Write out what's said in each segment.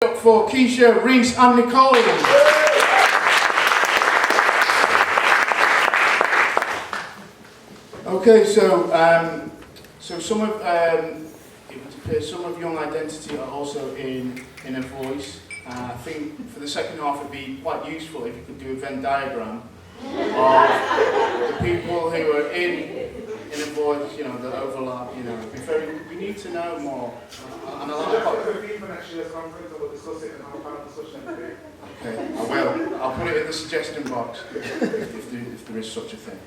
Up for Keisha, Reese and Nicole. Okay, so some of Young Identity are also in a voice. I think for the second half it'd be quite useful if you could do a Venn diagram of the people who are in a voice, you know, that overlap, you know. We need to know more. And okay, I will. I'll put it in the suggestion box if there is such a thing.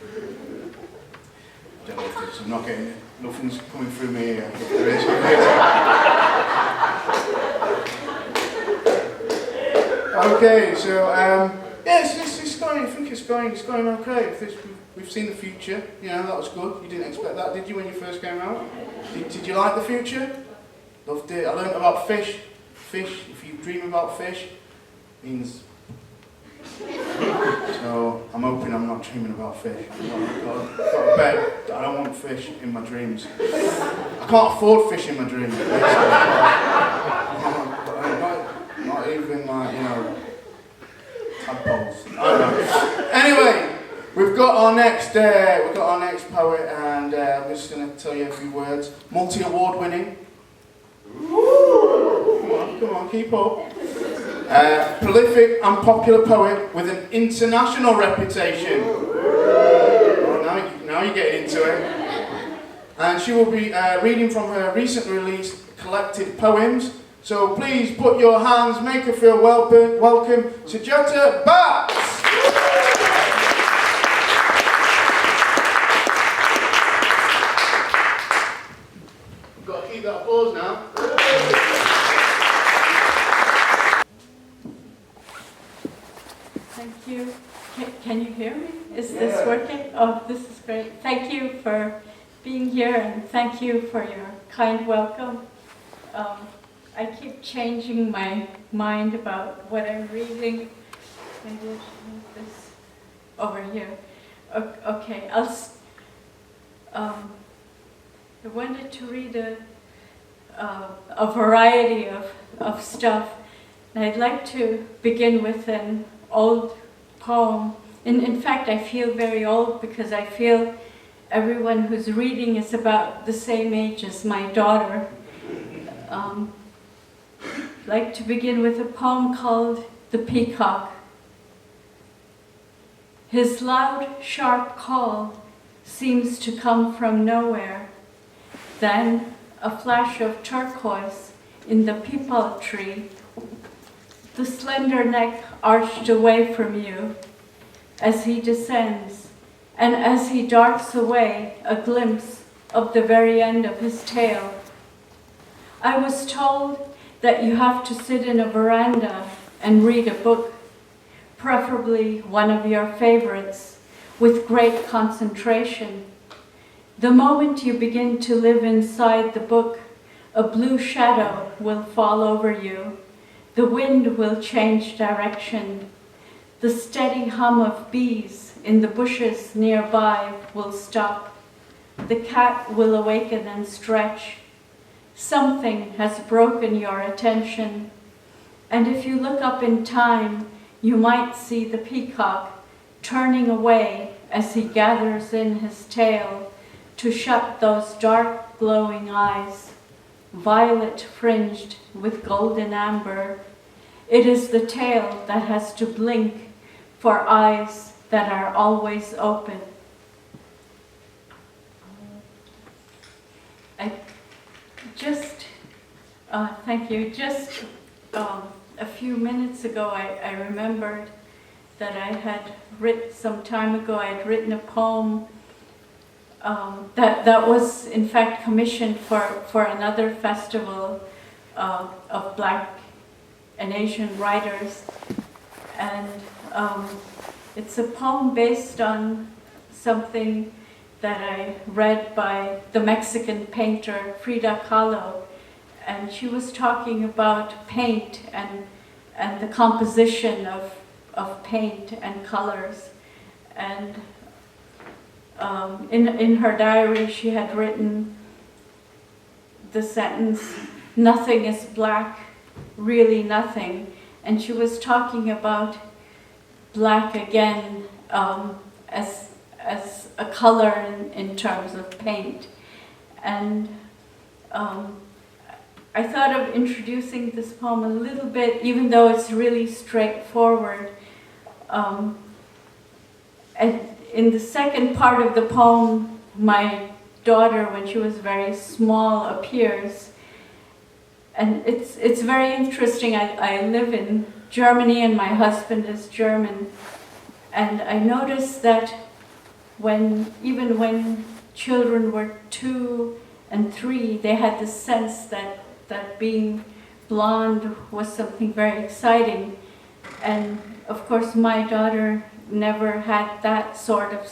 I don't know if there is. I'm not getting it. Nothing's coming through me here. If there is. Okay, so it's going. I think it's going okay. We've seen the future. You know, that was good. You didn't expect that, did you, when you first came out? Did you like the future? Loved it. I learned about fish. Fish, if you dream about fish, means... So, I'm hoping I'm not dreaming about fish. I've got a bet that I don't want fish in my dreams. I can't afford fish in my dreams. Not even like, you know, tadpoles. I don't know. Anyway, we've got our next poet, and I'm just going to tell you a few words. Multi-award winning. Come on, keep up. Prolific and popular poet with an international reputation. Oh, now you're getting into it. And she will be reading from her recently released collected poems. So please put your hands, make her feel welcome, Sujata Bhatt. We've got to keep that applause now. Thank you. Can you hear me? Is this working? Oh, this is great. Thank you for being here, and thank you for your kind welcome. I keep changing my mind about what I'm reading. Maybe I should move this over here. Okay, I wanted to read a variety of stuff. And I'd like to begin with an old poem. In fact, I feel very old because I feel everyone who's reading is about the same age as my daughter. I'd like to begin with a poem called The Peacock. His loud, sharp call seems to come from nowhere. Then a flash of turquoise in the peepal tree. The slender neck arched away from you as he descends, and as he darts away, a glimpse of the very end of his tail. I was told that you have to sit in a veranda and read a book, preferably one of your favorites, with great concentration. The moment you begin to live inside the book, a blue shadow will fall over you. The wind will change direction. The steady hum of bees in the bushes nearby will stop. The cat will awaken and stretch. Something has broken your attention. And if you look up in time, you might see the peacock turning away as he gathers in his tail to shut those dark glowing eyes. Violet fringed with golden amber. It is the tail that has to blink for eyes that are always open. Thank you. Just a few minutes ago, I remembered that I had some time ago, I had written a poem that was in fact commissioned for another festival of Black and Asian writers, and it's a poem based on something that I read by the Mexican painter Frida Kahlo, and she was talking about paint and the composition of paint and colors, and in her diary she had written the sentence, "Nothing is black really nothing. And she was talking about black again as a color in terms of paint. And I thought of introducing this poem a little bit, even though it's really straightforward. And in the second part of the poem, my daughter, when she was very small, appears. And it's very interesting. I live in Germany and my husband is German. And I noticed that even when children were 2 and 3, they had the sense that being blonde was something very exciting. And of course my daughter never had that sort of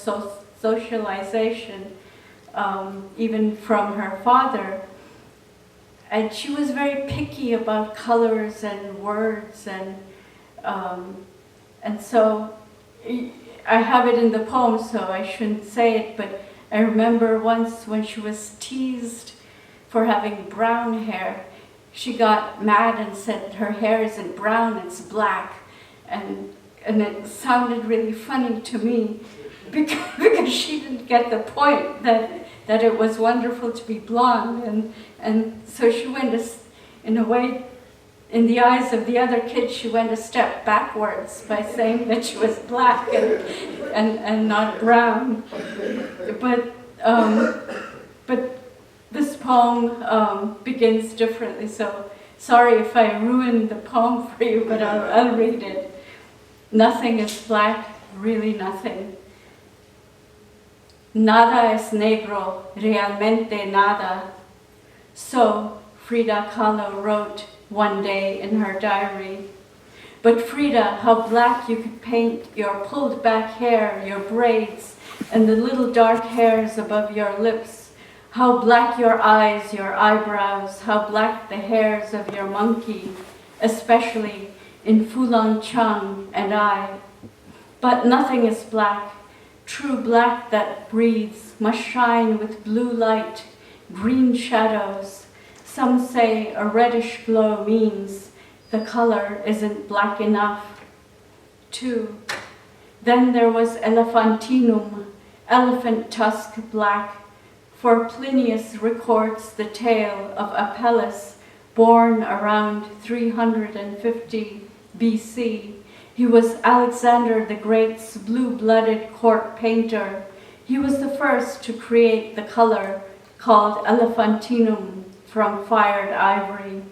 socialization, even from her father. And she was very picky about colors and words, and so I have it in the poem, so I shouldn't say it, but I remember once when she was teased for having brown hair, she got mad and said her hair isn't brown, it's black. And it sounded really funny to me because she didn't get the point that it was wonderful to be blonde. And so she went, in a way, in the eyes of the other kids, she went a step backwards by saying that she was black and not brown. But this poem begins differently, so sorry if I ruined the poem for you, but I'll read it. Nothing is black, really nothing. Nada es negro, realmente nada. So Frida Kahlo wrote one day in her diary. But Frida, how black you could paint your pulled back hair, your braids, and the little dark hairs above your lips. How black your eyes, your eyebrows, how black the hairs of your monkey, especially in Fulan Chang and I. But nothing is black. True black that breathes must shine with blue light, green shadows. Some say a reddish glow means the color isn't black enough. 2. Then there was elephantinum, elephant tusk black, for Plinius records the tale of Apelles, born around 350 BC. He was Alexander the Great's blue-blooded court painter. He was the first to create the color called elephantinum from fired ivory.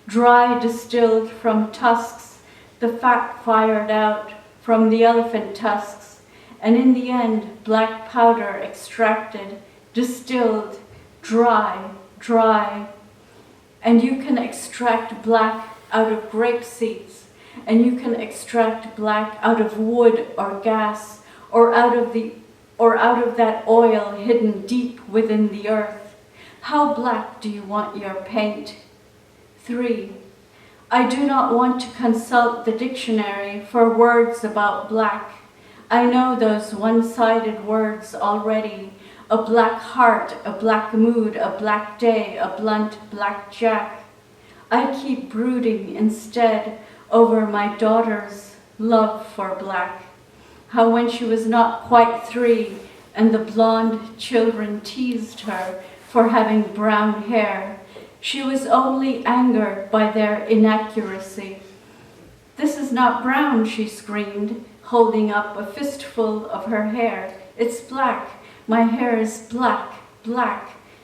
Dry distilled from tusks, the fat fired out from the elephant tusks, and in the end, black powder extracted, distilled, dry. And you can extract black out of grape seeds, and you can extract black out of wood or gas, or out of that oil hidden deep within the earth. How black do you want your paint? 3. I do not want to consult the dictionary for words about black. I know those one-sided words already. A black heart, a black mood, a black day, a blunt blackjack. I keep brooding instead over my daughter's love for black. How when she was not quite 3 and the blonde children teased her for having brown hair, she was only angered by their inaccuracy. This is not brown, she screamed, holding up a fistful of her hair. It's black. My hair is black,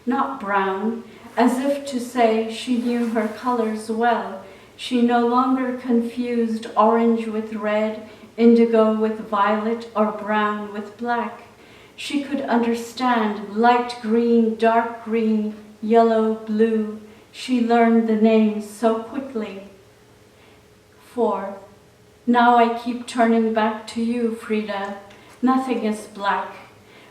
not brown, as if to say she knew her colors well. She no longer confused orange with red, indigo with violet, or brown with black. She could understand light green, dark green, yellow, blue. She learned the names so quickly. 4. Now I keep turning back to you, Frida. Nothing is black.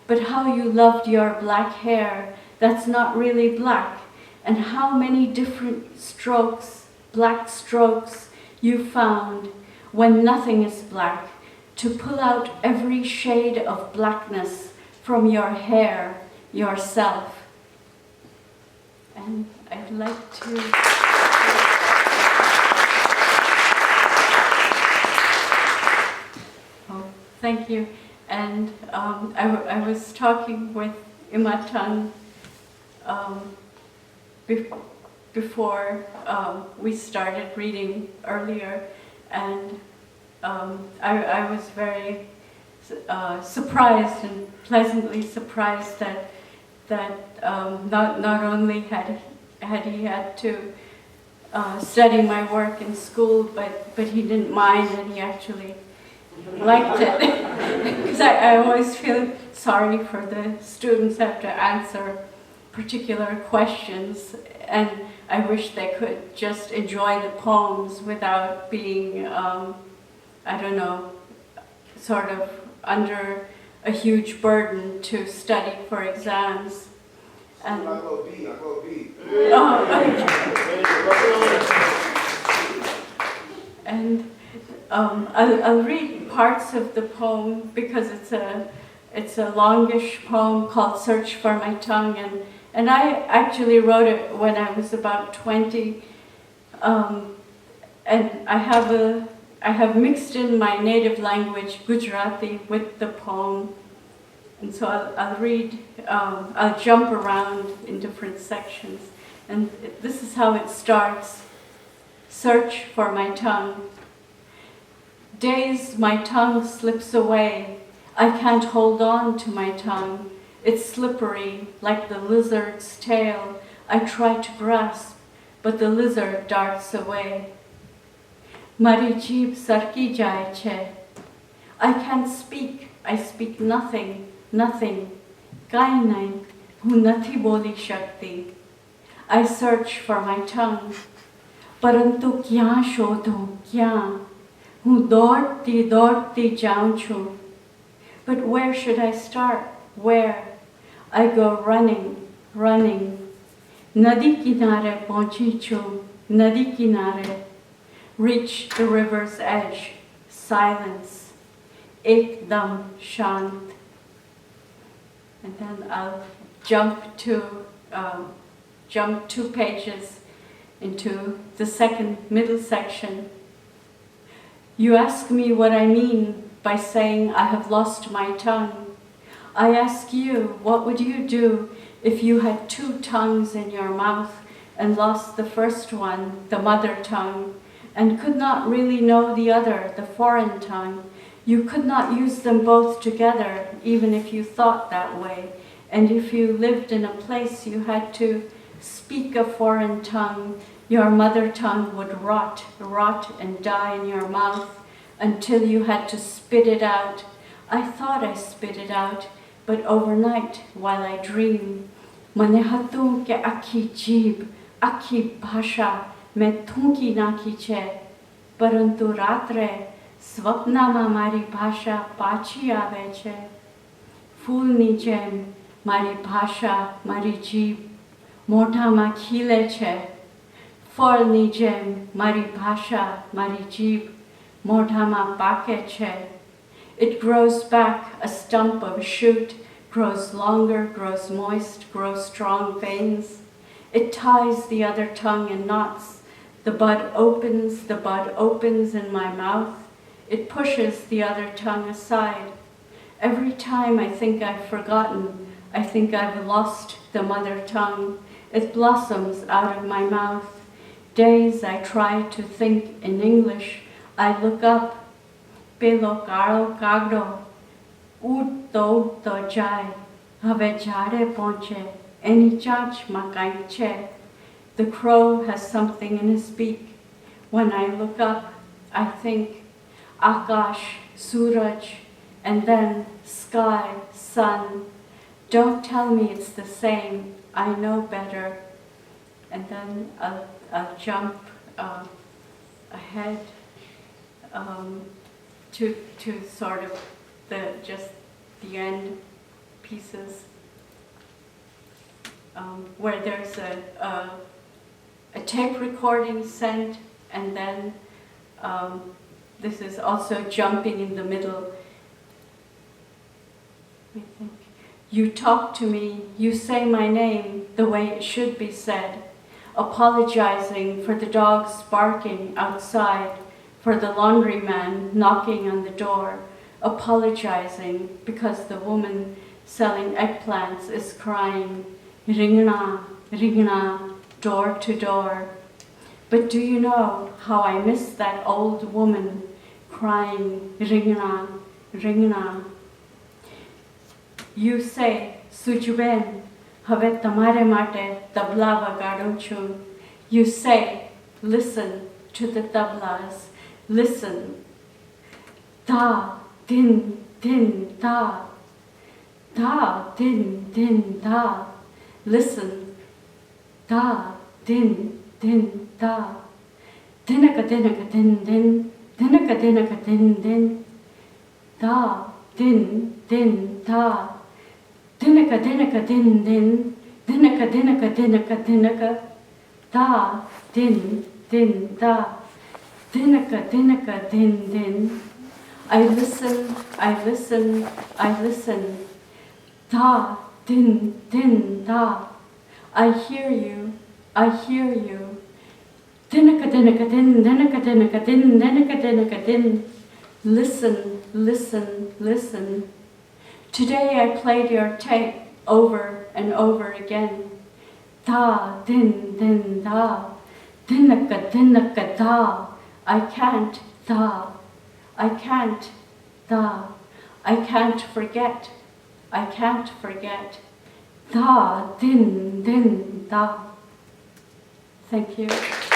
But how you loved your black hair, that's not really black, and how many different strokes, black strokes, you found when nothing is black, to pull out every shade of blackness from your hair, yourself. And I'd like to... Thank you. And I was talking with Imatan before we started reading earlier, and I was very surprised and pleasantly surprised that not only had he had to study my work in school, but he didn't mind, and he actually liked it. Because I always feel sorry for the students who have to answer particular questions, and I wish they could just enjoy the poems without being, I don't know, sort of under a huge burden to study for exams. And I go B. And I'll read parts of the poem because it's a longish poem called "Search for My Tongue," and I actually wrote it when I was about 20, and I have mixed in my native language Gujarati with the poem, and so I'll read. I'll jump around in different sections, and this is how it starts. Search for my tongue. Days my tongue slips away. I can't hold on to my tongue. It's slippery like the lizard's tail. I try to grasp, but the lizard darts away. Mari jeeb sarki jai che. I can't speak. I speak nothing, nothing. Kai nai, hu nathi boli shakti. I search for my tongue. Parantu kya shodhu, kya? Hu dodti jaun chu. But where should I start? Where? I go running, running. Nadi kinare pahunchi chu, nadi kinare. Reach the river's edge, silence. Ekdam shant. And then I'll jump 2 pages into the middle section. You ask me what I mean by saying I have lost my tongue. I ask you, what would you do if you had 2 tongues in your mouth and lost the first one, the mother tongue, and could not really know the other, the foreign tongue? You could not use them both together, even if you thought that way. And if you lived in a place you had to speak a foreign tongue, your mother tongue would rot and die in your mouth until you had to spit it out. I thought I spit it out, but overnight, while I dream, mane hatu ke akhi jeeb, akhi bhasha, mein thunki nakhi che, parantu ratre, swapnama mari bhasha pachi ave che. Foolni jem, mari bhasha, mari jeeb, મોઢામાં ખીલે છે. ફળની જેમ મારી ભાષા, મારી જીભ મોઢામાં પાકે છે. It grows back, a stump of a shoot, grows longer, grows moist, grows strong veins. It ties the other tongue in knots. The bud opens in my mouth. It pushes the other tongue aside. Every time I think I've forgotten, I think I've lost the mother tongue. It blossoms out of my mouth. Days I try to think in English. I look up. Pelo karo kagdo. Ud to jai. Have jare ponche. Any chach makai che. The crow has something in his beak. When I look up, I think Akash, Suraj, and then sky, sun. Don't tell me it's the same. I know better. And then I'll jump ahead to sort of just the end pieces where there's a tape recording sent, and then this is also jumping in the middle. I think. You talk to me, you say my name the way it should be said, apologizing for the dogs barking outside, for the laundryman knocking on the door, apologizing because the woman selling eggplants is crying, ringna, ringna, door to door. But do you know how I miss that old woman crying, ringna, ringna? You say, Sujuben, have tamare mate tabla vagadu chu. You say, listen to the tablas, listen. Da, din, din, da. Da, din, din, da. Listen. Da, din, din, da. Dinaka, dinaka, din, din. Dinaka, dinaka, din, din. Da, din, din, da. Dinaka, dinaka, din, din. Dinaka, dinaka, dinaka, dinaka. Da, din, din, da. Dinaka, dinaka, din, din. I listen, I listen, I listen. Da, din, din, da. I hear you, I hear you. Dinaka, dinaka, din, dinaka, dinaka, din, dinaka, dinaka, din. Listen, listen, listen. Today I played your tape over and over again. Da, din, din, da. Dinaka, dinaka, da. I can't, da. I can't, da. I can't forget. I can't forget. Da, din, din, da. Thank you.